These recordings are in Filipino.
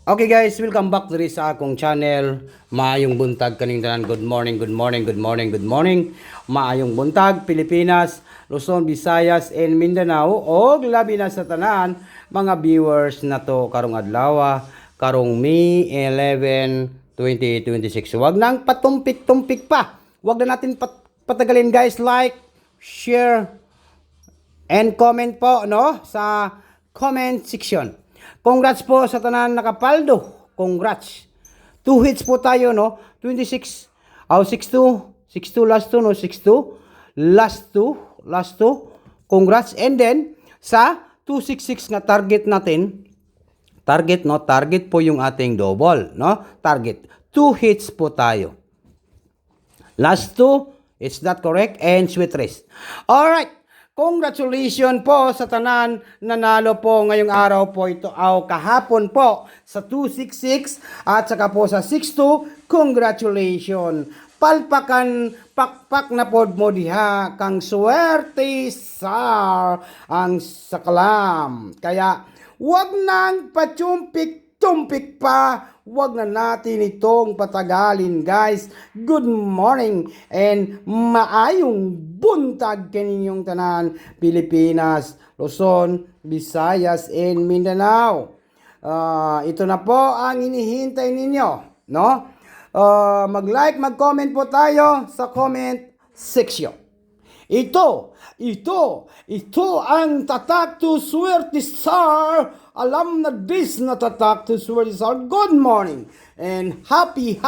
Okay guys, welcome back diri sa akong channel. Maayong buntag kaning tanan. Good morning, good morning, good morning, good morning. Maayong buntag Pilipinas, Luzon, Visayas, and Mindanao og labi na sa tanan mga viewers na to karong adlaw, karong May 11, 2026. Wag nang patumpik-tumpik pa. Wag na natin patagalin guys. Like, share, and comment po no sa comment section. Congrats po sa tanan nakapaldo. Congrats. 2 hits po tayo no. 26 6-2. 6-2 last 2 no. 6-2 last 2. Congrats. And then sa 266 na target natin. Target po yung ating double no. Target. 2 hits po tayo. Last 2, is that correct? And sweet rest. Alright. Congratulations po sa tanan nanalo po ngayong araw po ito kahapon po sa 266 at saka po sa 62. Congratulations. Palpakan pakpak na pod mo diha kang swerte sar ang sakalam. Kaya wag nang pachumpik-tumpik pa. Wag na natin itong patagalin guys. Good morning and maayong buntag kaninyong tanan Pilipinas, Luzon, Visayas, and Mindanao. Ito na po ang inihintay ninyo, no? Mag-like, mag-comment po tayo sa comment section. Ito ang tatak to swerte star. Alam na this na tatak to swerte star. Good morning and happy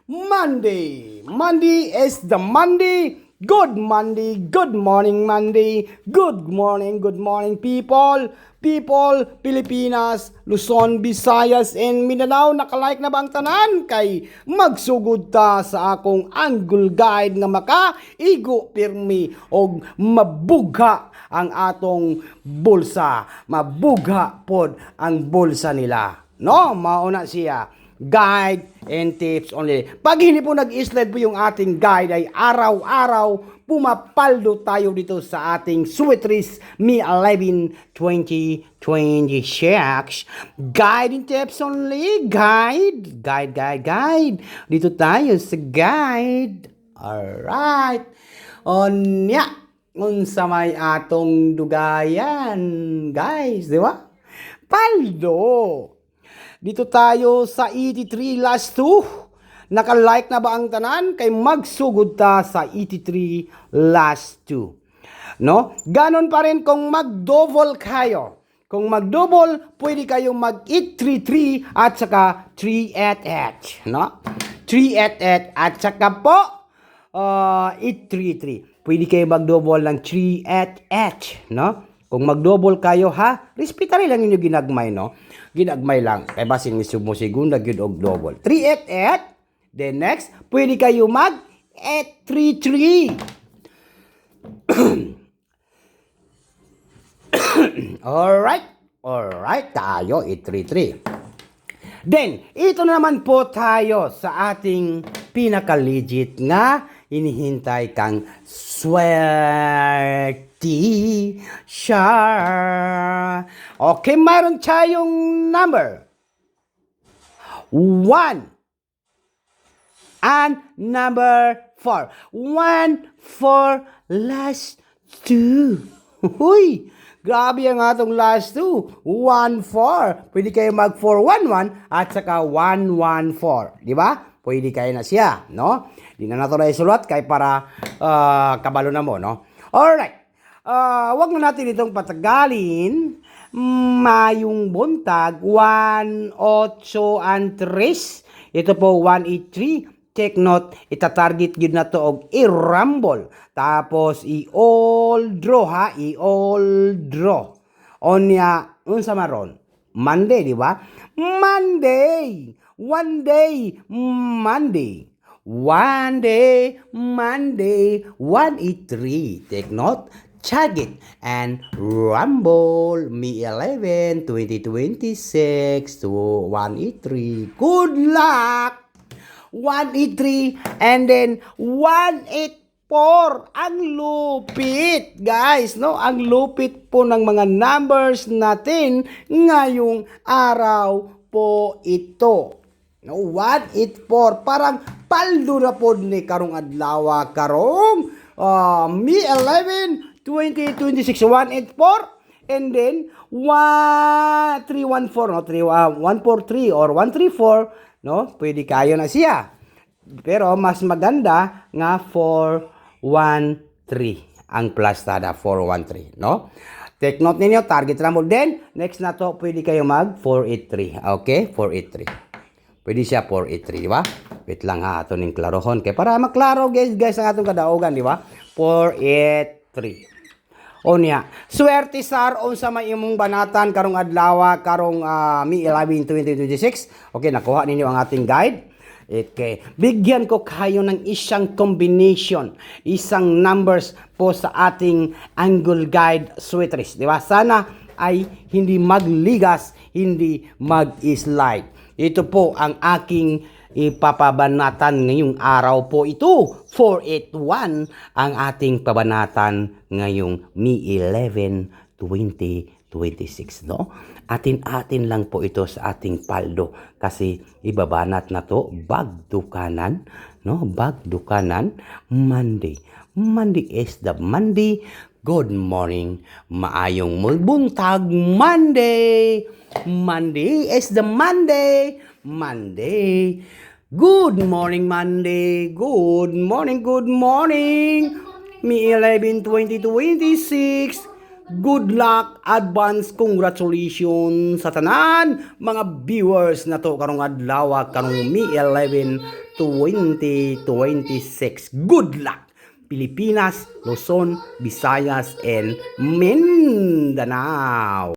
Monday. Monday is the Monday. Good Monday, good morning Monday. Good morning people. Pilipinas, Luzon, Visayas, and Mindanao. Nakalike na ba ang tanan? Kay magsugod ta sa akong angle guide nga maka-igo pirmi og mabugha ang atong bulsa. Mabugha pod ang bulsa nila. No, mauna siya. Guide and tips only. Pag hindi po nag-slide po yung ating guide ay araw-araw pumapaldo tayo dito sa ating Sweetris May 11, 2026. Guide and tips only. Guide. Dito tayo sa guide. Alright. Onya. Unsa may atong dugayan, guys. Di ba? Paldo. Dito tayo sa 83 last 2. Naka-like na ba ang tanan? Kay magsugod ta sa 83 last 2. No? Ganon pa rin kung mag-double kayo. Kung mag-double, pwede kayong mag-833 at saka 388. No? 388 at saka po 833. Pwede kayo mag-double ng 388. No? Kung mag-double kayo ha, respetari lang ninyo ginagmay no. Ginagmay lang. Kaya basin mismo mo segunda gyud og double. 388. Then next, pwede kayo mag 833. Alright tayo 833. Then, ito na naman po tayo sa ating pinaka-legit nga inihintay kang swerte siya. Okay, mayroon tayong number 1 and number 4. 1, 4, last 2. Huy! Grabe ang atong last 2. 1, 4. Pwede kayo mag 411 at saka 114. Di ba? Pwede kayo na siya, no? Di na nato na isulat kay para kabalo na mo, no? Alright. Wag na natin itong patagalin. Mayong buntag 1, 8, and 3. Ito po 183. Take note, itatarget yun na to og i-rumble. Tapos i-all draw ha, i-all draw. Onya, unsa maron? Monday, di ba? Monday. One day, Monday. 183. Take note, target and rumble May 11, 2026 to 183. Good luck! 183 and then 184. Ang lupit, guys, no? Ang lupit po ng mga numbers natin ngayong araw po ito. No, what it for? Parang paldo na po ni karong adlaw karong Mi 11 2026 184 and then 1314 no 143 or 134 no pwede kayo na siya. Pero mas maganda nga 413 ang plus tada 413 no. Take note ninyo, target lang mo din. Next na to, pwede kayo mag 483. Okay? 483. Pwede siya 483, di ba? Wait lang ha, ato ning klarohon. Kaya para maklaro guys ang atong kadaogan, di ba? 483. O niya, swerte sar on sa may imong banatan karong adlaw karong Mi 11 2026. Okay, nakuha ninyo ang ating guide. Okay. Bigyan ko kayo ng isang combination, isang numbers po sa ating angle guide sweatress. Di ba? Sana ay hindi magligas, hindi mag-slide. Ito po ang aking ipapabanatan ngayong araw po ito. 481 ang ating pabanatan ngayong Mi 11 2026, no? Atin-atin lang po ito sa ating paldo kasi ibabanat na to bagdukanan, no? Bagdukanan Monday. Monday is the Monday. Good morning. Maayong magbuntag Monday. Monday is the Monday. Monday. Good morning Monday. Good morning, good morning. Mi 11 2026. Good luck, advance congratulations sa tanan mga viewers na to karong adlaw karong Mi 11 2026. Good luck Pilipinas, Luzon, Visayas and Mindanao.